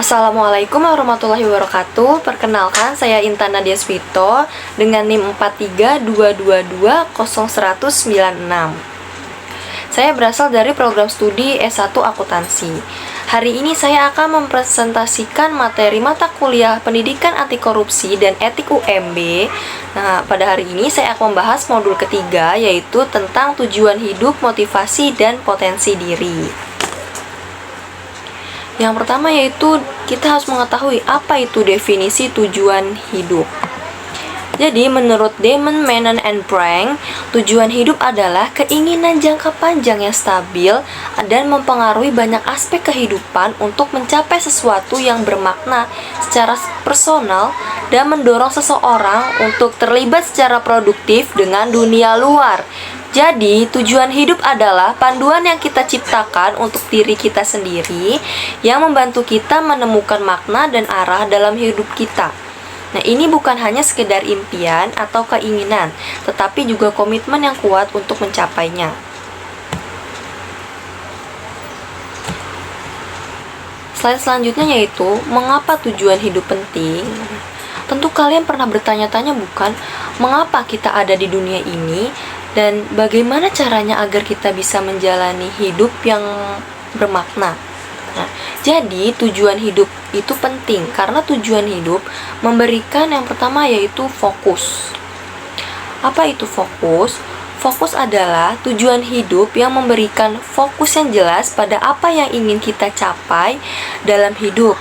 Assalamualaikum warahmatullahi wabarakatuh. Perkenalkan, saya Intan Nadia Swito dengan NIM 432220196. Saya berasal dari program studi S1 Akuntansi. Hari ini saya akan mempresentasikan materi mata kuliah Pendidikan Anti Korupsi dan Etik UMB. Nah, pada hari ini saya akan membahas modul ketiga, yaitu tentang tujuan hidup, motivasi, dan potensi diri. Yang pertama yaitu kita harus mengetahui apa itu definisi tujuan hidup. Jadi menurut Damon, Menon, and Prank, tujuan hidup adalah keinginan jangka panjang yang stabil dan mempengaruhi banyak aspek kehidupan untuk mencapai sesuatu yang bermakna secara personal dan mendorong seseorang untuk terlibat secara produktif dengan dunia luar. Jadi, tujuan hidup adalah panduan yang kita ciptakan untuk diri kita sendiri yang membantu kita menemukan makna dan arah dalam hidup kita. Nah, ini bukan hanya sekedar impian atau keinginan, tetapi juga komitmen yang kuat untuk mencapainya. Slide selanjutnya yaitu, mengapa tujuan hidup penting? Tentu kalian pernah bertanya-tanya bukan, mengapa kita ada di dunia ini? Dan bagaimana caranya agar kita bisa menjalani hidup yang bermakna. Nah, jadi tujuan hidup itu penting karena tujuan hidup memberikan yang pertama yaitu fokus. Apa itu fokus? Fokus adalah tujuan hidup yang memberikan fokus yang jelas pada apa yang ingin kita capai dalam hidup.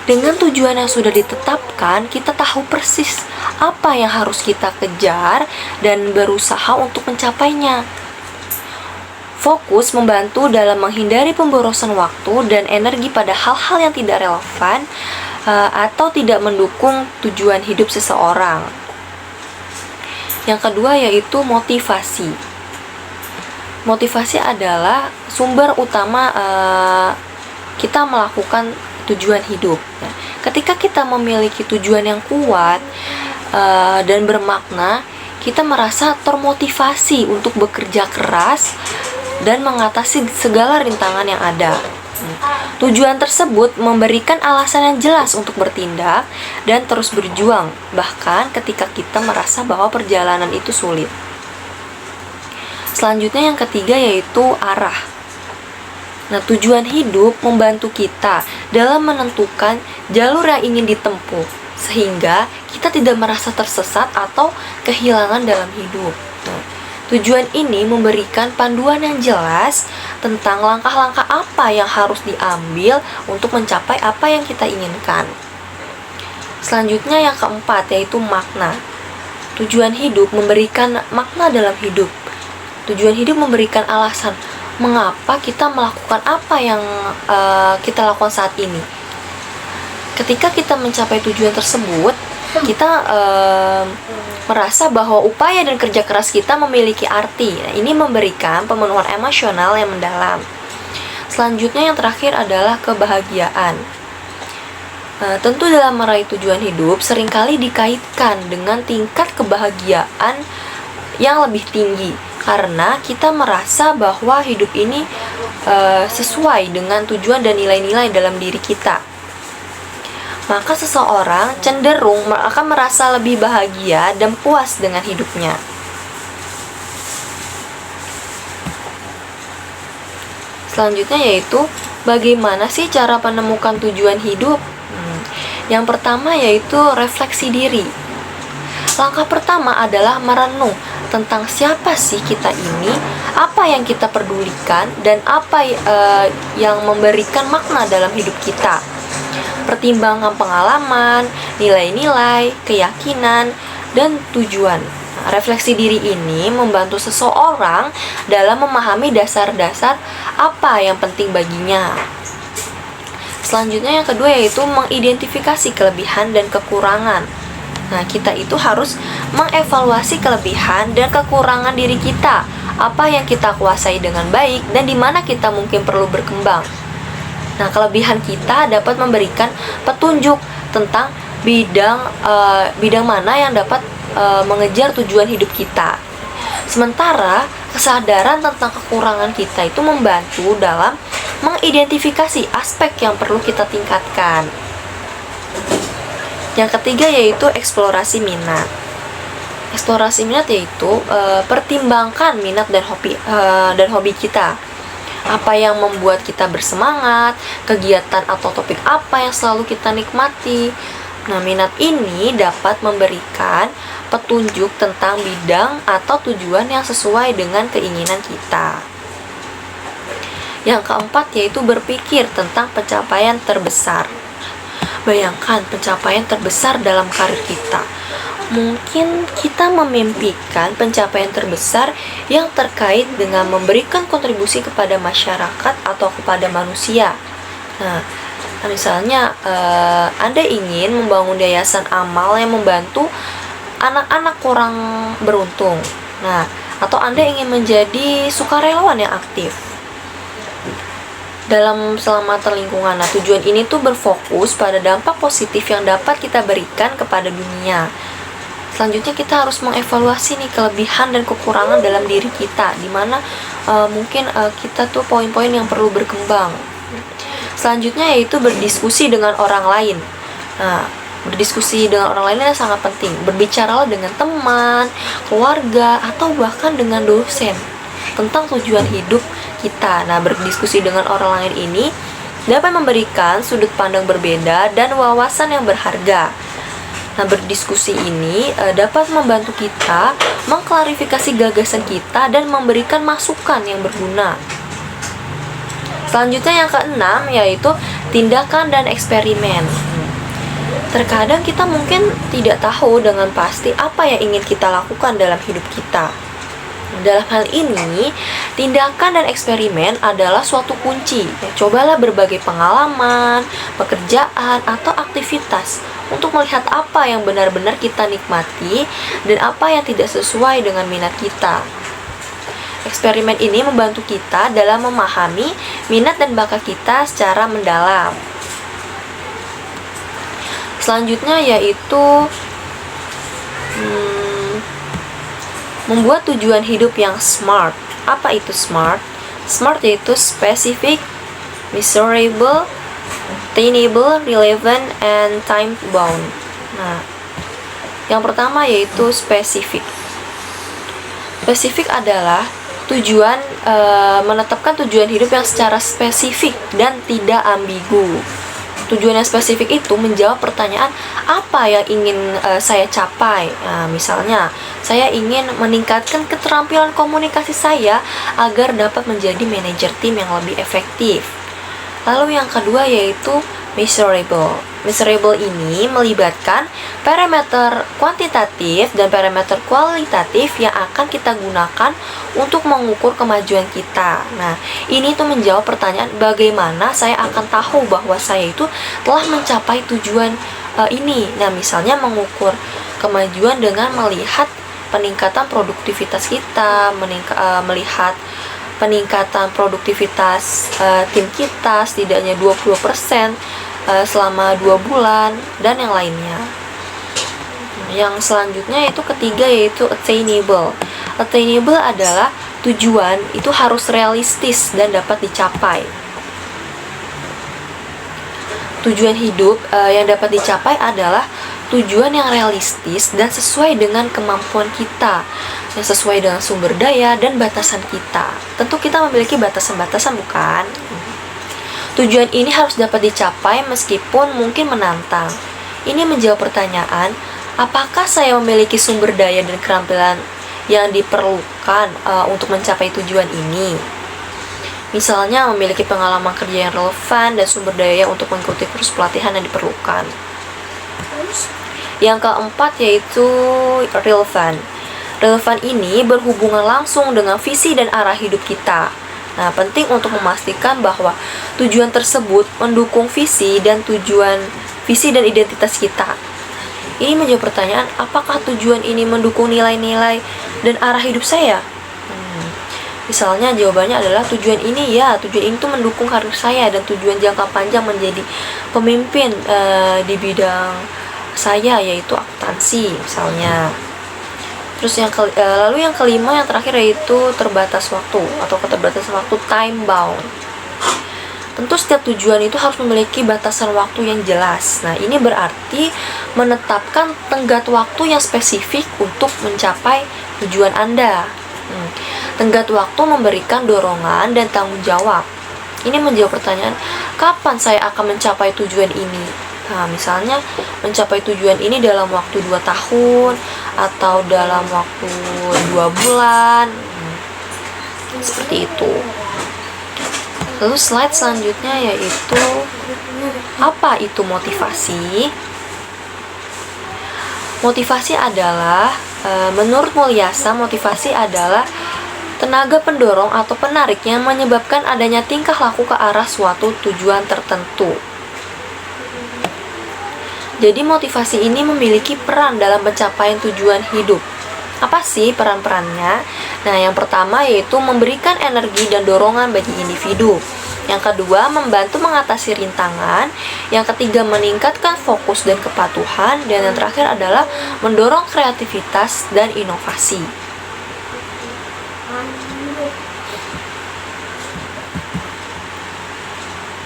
Dengan tujuan yang sudah ditetapkan, kita tahu persis apa yang harus kita kejar dan berusaha untuk mencapainya. Fokus membantu dalam menghindari pemborosan waktu dan energi pada hal-hal yang tidak relevan atau tidak mendukung tujuan hidup seseorang. Yang kedua yaitu motivasi. Motivasi adalah sumber utama kita melakukan tujuan hidup. Nah, ketika kita memiliki tujuan yang kuat dan bermakna, kita merasa termotivasi untuk bekerja keras dan mengatasi segala rintangan yang ada. Tujuan tersebut memberikan alasan yang jelas untuk bertindak dan terus berjuang, bahkan ketika kita merasa bahwa perjalanan itu sulit. Selanjutnya yang ketiga yaitu arah. Nah, tujuan hidup membantu kita dalam menentukan jalur yang ingin ditempuh, sehingga kita tidak merasa tersesat atau kehilangan dalam hidup. Nah, tujuan ini memberikan panduan yang jelas tentang langkah-langkah apa yang harus diambil untuk mencapai apa yang kita inginkan. Selanjutnya yang keempat yaitu makna. Tujuan hidup memberikan makna dalam hidup. Tujuan hidup memberikan alasan mengapa kita melakukan apa yang kita lakukan saat ini. Ketika kita mencapai tujuan tersebut, kita merasa bahwa upaya dan kerja keras kita memiliki arti. Nah, ini memberikan pemenuhan emosional yang mendalam. Selanjutnya yang terakhir adalah kebahagiaan. Tentu dalam meraih tujuan hidup seringkali dikaitkan dengan tingkat kebahagiaan yang lebih tinggi, karena kita merasa bahwa hidup ini sesuai dengan tujuan dan nilai-nilai dalam diri kita. Maka seseorang cenderung akan merasa lebih bahagia dan puas dengan hidupnya. Selanjutnya yaitu, bagaimana sih cara menemukan tujuan hidup? Yang pertama yaitu refleksi diri. Langkah pertama adalah merenung tentang siapa sih kita ini, apa yang kita pedulikan, dan apa yang memberikan makna dalam hidup kita. Pertimbangan pengalaman, nilai-nilai, keyakinan, dan tujuan. Refleksi diri ini membantu seseorang dalam memahami dasar-dasar apa yang penting baginya. Selanjutnya yang kedua yaitu mengidentifikasi kelebihan dan kekurangan. Nah, kita itu harus mengevaluasi kelebihan dan kekurangan diri kita. Apa yang kita kuasai dengan baik dan di mana kita mungkin perlu berkembang. Nah, kelebihan kita dapat memberikan petunjuk tentang bidang mana yang dapat mengejar tujuan hidup kita. Sementara kesadaran tentang kekurangan kita itu membantu dalam mengidentifikasi aspek yang perlu kita tingkatkan. Yang ketiga yaitu eksplorasi minat. Eksplorasi minat yaitu pertimbangkan minat dan hobi kita. Apa yang membuat kita bersemangat, kegiatan atau topik apa yang selalu kita nikmati. Nah, minat ini dapat memberikan petunjuk tentang bidang atau tujuan yang sesuai dengan keinginan kita. Yang keempat yaitu berpikir tentang pencapaian terbesar. Bayangkan pencapaian terbesar dalam karir kita. Mungkin kita memimpikan pencapaian terbesar yang terkait dengan memberikan kontribusi kepada masyarakat atau kepada manusia. Nah, misalnya Anda ingin membangun yayasan amal yang membantu anak-anak kurang beruntung. Nah, atau Anda ingin menjadi sukarelawan yang aktif dalam keselamatan lingkungan. Nah, tujuan ini tuh berfokus pada dampak positif yang dapat kita berikan kepada dunia. Selanjutnya kita harus mengevaluasi nih kelebihan dan kekurangan dalam diri kita, dimana mungkin kita tuh poin-poin yang perlu berkembang. Selanjutnya yaitu berdiskusi dengan orang lain. Nah, berdiskusi dengan orang lain sangat penting. Berbicaralah dengan teman, keluarga, atau bahkan dengan dosen tentang tujuan hidup kita. Nah, berdiskusi dengan orang lain ini dapat memberikan sudut pandang berbeda dan wawasan yang berharga. Nah, berdiskusi ini dapat membantu kita mengklarifikasi gagasan kita dan memberikan masukan yang berguna. Selanjutnya yang keenam yaitu tindakan dan eksperimen. Terkadang kita mungkin tidak tahu dengan pasti apa yang ingin kita lakukan dalam hidup kita. Dalam hal ini, tindakan dan eksperimen adalah suatu kunci. Cobalah berbagai pengalaman, pekerjaan, atau aktivitas untuk melihat apa yang benar-benar kita nikmati dan apa yang tidak sesuai dengan minat kita. Eksperimen ini membantu kita dalam memahami minat dan bakat kita secara mendalam. Selanjutnya yaitu membuat tujuan hidup yang SMART. Apa itu SMART? SMART yaitu specific, measurable, attainable, relevant, and time bound. Nah, yang pertama yaitu spesifik. Spesifik adalah tujuan, menetapkan tujuan hidup yang secara spesifik dan tidak ambigu. Tujuan yang spesifik itu menjawab pertanyaan apa yang ingin saya capai. Nah, misalnya saya ingin meningkatkan keterampilan komunikasi saya agar dapat menjadi manajer tim yang lebih efektif. Lalu yang kedua yaitu measurable. Measurable ini melibatkan parameter kuantitatif dan parameter kualitatif yang akan kita gunakan untuk mengukur kemajuan kita. Nah, ini tuh menjawab pertanyaan bagaimana saya akan tahu bahwa saya itu telah mencapai tujuan ini. Nah, misalnya mengukur kemajuan dengan melihat peningkatan produktivitas kita, melihat peningkatan produktivitas tim kita setidaknya 20% selama 2 bulan dan yang lainnya. Yang selanjutnya itu ketiga yaitu attainable. Attainable adalah tujuan itu harus realistis dan dapat dicapai. Tujuan hidup yang dapat dicapai adalah tujuan yang realistis dan sesuai dengan kemampuan kita, yang sesuai dengan sumber daya dan batasan kita. Tentu kita memiliki batasan-batasan, bukan? Tujuan ini harus dapat dicapai meskipun mungkin menantang. Ini menjawab pertanyaan, apakah saya memiliki sumber daya dan keterampilan yang diperlukan untuk mencapai tujuan ini? Misalnya memiliki pengalaman kerja yang relevan dan sumber daya untuk mengikuti kursus pelatihan yang diperlukan. Yang keempat yaitu relevan. Relevan ini berhubungan langsung dengan visi dan arah hidup kita. Nah, penting untuk memastikan bahwa tujuan tersebut mendukung visi dan identitas kita. Ini menjawab pertanyaan, apakah tujuan ini mendukung nilai-nilai dan arah hidup saya? Misalnya jawabannya adalah tujuan ini tuh mendukung karir saya dan tujuan jangka panjang menjadi pemimpin di bidang saya, yaitu akuntansi misalnya. Lalu yang kelima, yang terakhir, yaitu terbatas waktu atau keterbatasan waktu, time bound. Tentu setiap tujuan itu harus memiliki batasan waktu yang jelas. Nah, ini berarti menetapkan tenggat waktu yang spesifik untuk mencapai tujuan Anda. Tenggat waktu memberikan dorongan dan tanggung jawab. Ini menjawab pertanyaan, kapan saya akan mencapai tujuan ini? Nah, misalnya mencapai tujuan ini dalam waktu 2 tahun atau dalam waktu 2 bulan. Seperti itu. Lalu slide selanjutnya yaitu, apa itu motivasi? Motivasi adalah, menurut Mulyasa, motivasi adalah tenaga pendorong atau penarik yang menyebabkan adanya tingkah laku ke arah suatu tujuan tertentu. Jadi motivasi ini memiliki peran dalam pencapaian tujuan hidup. Apa sih peran-perannya? Nah, yang pertama yaitu memberikan energi dan dorongan bagi individu. Yang kedua, membantu mengatasi rintangan. Yang ketiga, meningkatkan fokus dan kepatuhan. Dan yang terakhir adalah mendorong kreativitas dan inovasi.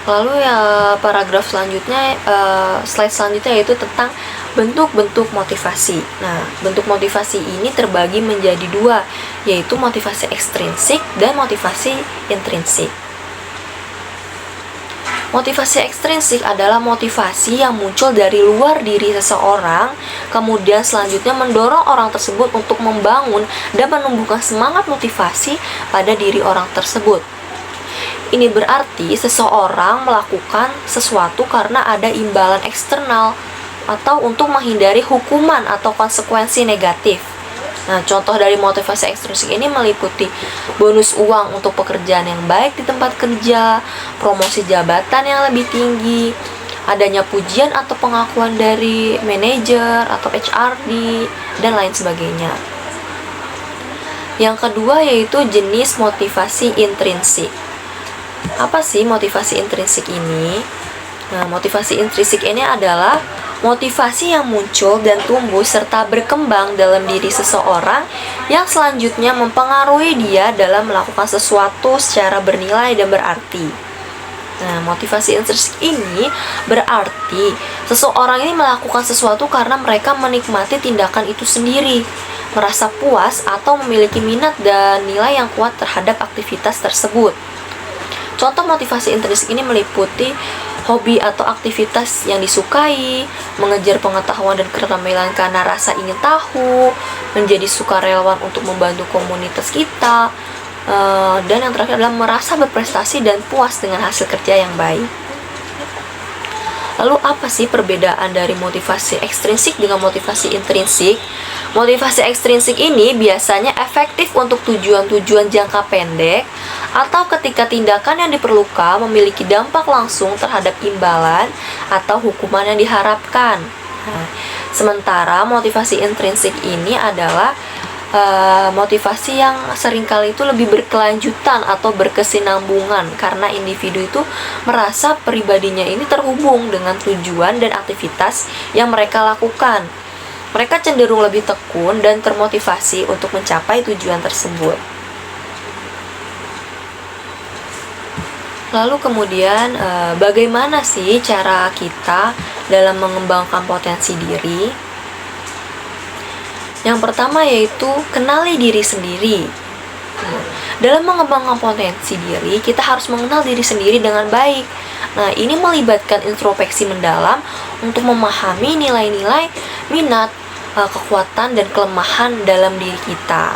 Lalu ya paragraf selanjutnya, slide selanjutnya yaitu tentang bentuk-bentuk motivasi. Nah, bentuk motivasi ini terbagi menjadi 2, yaitu motivasi ekstrinsik dan motivasi intrinsik. Motivasi ekstrinsik adalah motivasi yang muncul dari luar diri seseorang, kemudian selanjutnya mendorong orang tersebut untuk membangun dan menumbuhkan semangat motivasi pada diri orang tersebut. Ini berarti seseorang melakukan sesuatu karena ada imbalan eksternal atau untuk menghindari hukuman atau konsekuensi negatif. Nah, contoh dari motivasi ekstrinsik ini meliputi bonus uang untuk pekerjaan yang baik di tempat kerja, promosi jabatan yang lebih tinggi, adanya pujian atau pengakuan dari manajer atau HRD, dan lain sebagainya. Yang kedua yaitu jenis motivasi intrinsik. Apa sih motivasi intrinsik ini? Nah, motivasi intrinsik ini adalah motivasi yang muncul dan tumbuh serta berkembang dalam diri seseorang yang selanjutnya mempengaruhi dia dalam melakukan sesuatu secara bernilai dan berarti. Nah, motivasi intrinsik ini berarti seseorang ini melakukan sesuatu karena mereka menikmati tindakan itu sendiri, merasa puas atau memiliki minat dan nilai yang kuat terhadap aktivitas tersebut. Contoh motivasi intrinsik ini meliputi hobi atau aktivitas yang disukai, mengejar pengetahuan dan keterampilan karena rasa ingin tahu, menjadi sukarelawan untuk membantu komunitas kita, dan yang terakhir adalah merasa berprestasi dan puas dengan hasil kerja yang baik. Lalu apa sih perbedaan dari motivasi ekstrinsik dengan motivasi intrinsik? Motivasi ekstrinsik ini biasanya efektif untuk tujuan-tujuan jangka pendek atau ketika tindakan yang diperlukan memiliki dampak langsung terhadap imbalan atau hukuman yang diharapkan. Nah, sementara motivasi intrinsik ini adalah motivasi yang seringkali itu lebih berkelanjutan atau berkesinambungan karena individu itu merasa pribadinya ini terhubung dengan tujuan dan aktivitas yang mereka lakukan. Mereka cenderung lebih tekun dan termotivasi untuk mencapai tujuan tersebut. Lalu kemudian bagaimana sih cara kita dalam mengembangkan potensi diri? Yang pertama yaitu kenali diri sendiri. Dalam mengembangkan potensi diri, kita harus mengenal diri sendiri dengan baik. Nah, ini melibatkan introspeksi mendalam untuk memahami nilai-nilai, minat, kekuatan, dan kelemahan dalam diri kita.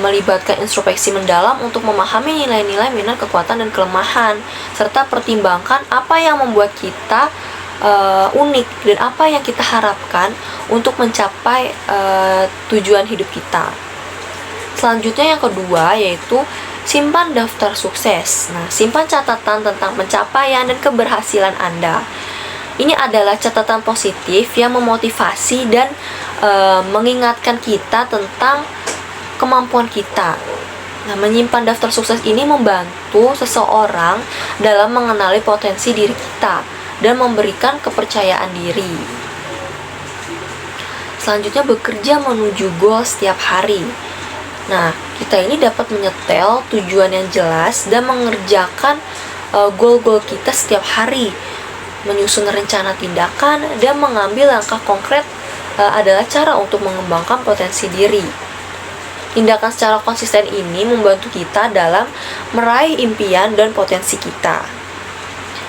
Melibatkan introspeksi mendalam untuk memahami nilai-nilai, minat, kekuatan, dan kelemahan, serta pertimbangkan apa yang membuat kita unik dan apa yang kita harapkan untuk mencapai tujuan hidup kita. Selanjutnya yang kedua yaitu simpan daftar sukses. Nah, simpan catatan tentang pencapaian dan keberhasilan Anda. Ini adalah catatan positif yang memotivasi dan mengingatkan kita tentang kemampuan kita. Nah, menyimpan daftar sukses ini membantu seseorang dalam mengenali potensi diri kita dan memberikan kepercayaan diri. Selanjutnya, bekerja menuju goal setiap hari. Nah, kita ini dapat menyetel tujuan yang jelas dan mengerjakan goal-goal kita setiap hari, menyusun rencana tindakan, dan mengambil langkah konkret adalah cara untuk mengembangkan potensi diri. Tindakan secara konsisten ini membantu kita dalam meraih impian dan potensi kita.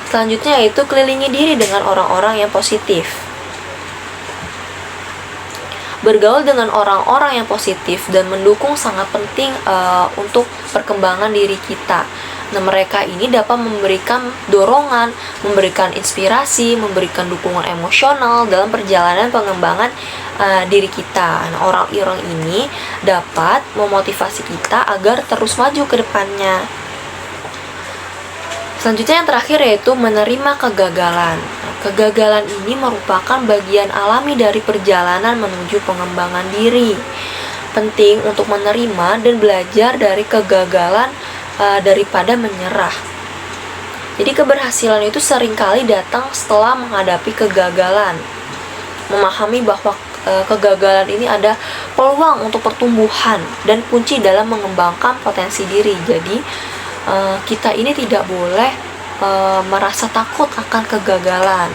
Selanjutnya yaitu kelilingi diri dengan orang-orang yang positif. Bergaul dengan orang-orang yang positif dan mendukung sangat penting untuk perkembangan diri kita. Nah, mereka ini dapat memberikan dorongan, memberikan inspirasi, memberikan dukungan emosional dalam perjalanan pengembangan diri kita. Nah, orang-orang ini dapat memotivasi kita agar terus maju ke depannya. Selanjutnya yang terakhir yaitu menerima kegagalan. Nah, kegagalan ini merupakan bagian alami dari perjalanan menuju pengembangan diri. Penting untuk menerima dan belajar dari kegagalan daripada menyerah. Jadi keberhasilan itu seringkali datang setelah menghadapi kegagalan. Memahami bahwa kegagalan ini ada peluang untuk pertumbuhan dan kunci dalam mengembangkan potensi diri. Jadi kita ini tidak boleh merasa takut akan kegagalan.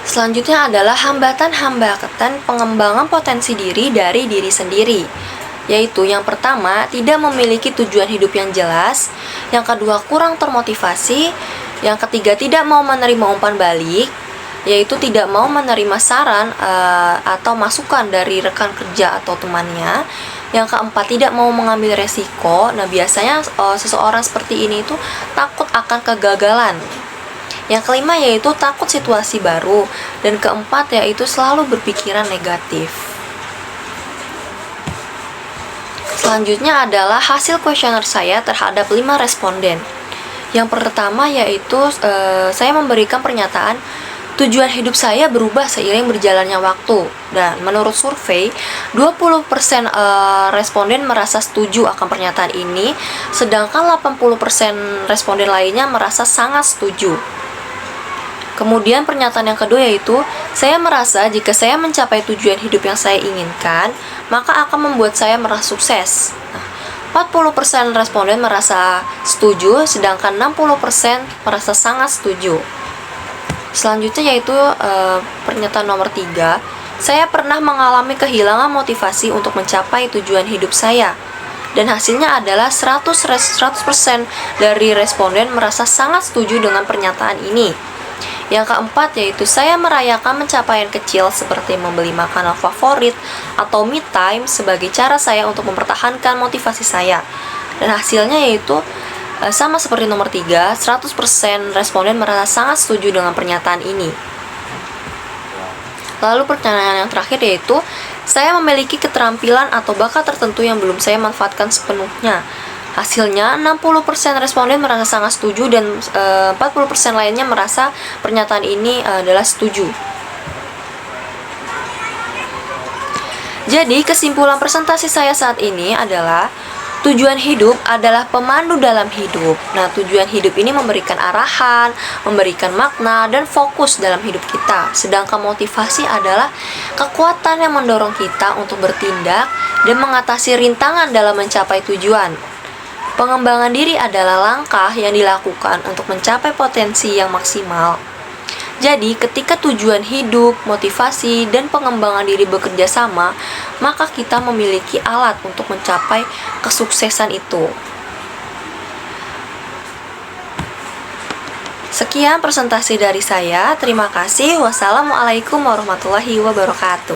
Selanjutnya adalah hambatan-hambatan pengembangan potensi diri dari diri sendiri. Yaitu yang pertama, tidak memiliki tujuan hidup yang jelas. Yang kedua, kurang termotivasi. Yang ketiga, tidak mau menerima umpan balik, yaitu tidak mau menerima saran atau masukan dari rekan kerja atau temannya. Yang keempat, tidak mau mengambil resiko. Nah, biasanya seseorang seperti ini itu takut akan kegagalan. Yang kelima yaitu takut situasi baru. Dan keempat yaitu selalu berpikiran negatif. Selanjutnya adalah hasil kuesioner saya terhadap 5 responden. Yang pertama yaitu saya memberikan pernyataan tujuan hidup saya berubah seiring berjalannya waktu. Dan menurut survei, 20% responden merasa setuju akan pernyataan ini, sedangkan 80% responden lainnya merasa sangat setuju. Kemudian pernyataan yang kedua yaitu, saya merasa jika saya mencapai tujuan hidup yang saya inginkan, maka akan membuat saya merasa sukses. Nah, 40% responden merasa setuju, sedangkan 60% merasa sangat setuju. Selanjutnya yaitu pernyataan nomor 3, saya pernah mengalami kehilangan motivasi untuk mencapai tujuan hidup saya. Dan hasilnya adalah 100% dari responden merasa sangat setuju dengan pernyataan ini. Yang keempat yaitu saya merayakan pencapaian kecil seperti membeli makanan favorit atau me time sebagai cara saya untuk mempertahankan motivasi saya. Dan hasilnya yaitu sama seperti nomor 3, 100% responden merasa sangat setuju dengan pernyataan ini. Lalu pertanyaan yang terakhir yaitu, saya memiliki keterampilan atau bakat tertentu yang belum saya manfaatkan sepenuhnya. Hasilnya 60% responden merasa sangat setuju dan 40% lainnya merasa pernyataan ini adalah setuju. Jadi kesimpulan presentasi saya saat ini adalah tujuan hidup adalah pemandu dalam hidup. Nah, tujuan hidup ini memberikan arahan, memberikan makna, dan fokus dalam hidup kita. Sedangkan motivasi adalah kekuatan yang mendorong kita untuk bertindak dan mengatasi rintangan dalam mencapai tujuan. Pengembangan diri adalah langkah yang dilakukan untuk mencapai potensi yang maksimal. Jadi, ketika tujuan hidup, motivasi, dan pengembangan diri bekerja sama, maka kita memiliki alat untuk mencapai kesuksesan itu. Sekian presentasi dari saya. Terima kasih. Wassalamualaikum warahmatullahi wabarakatuh.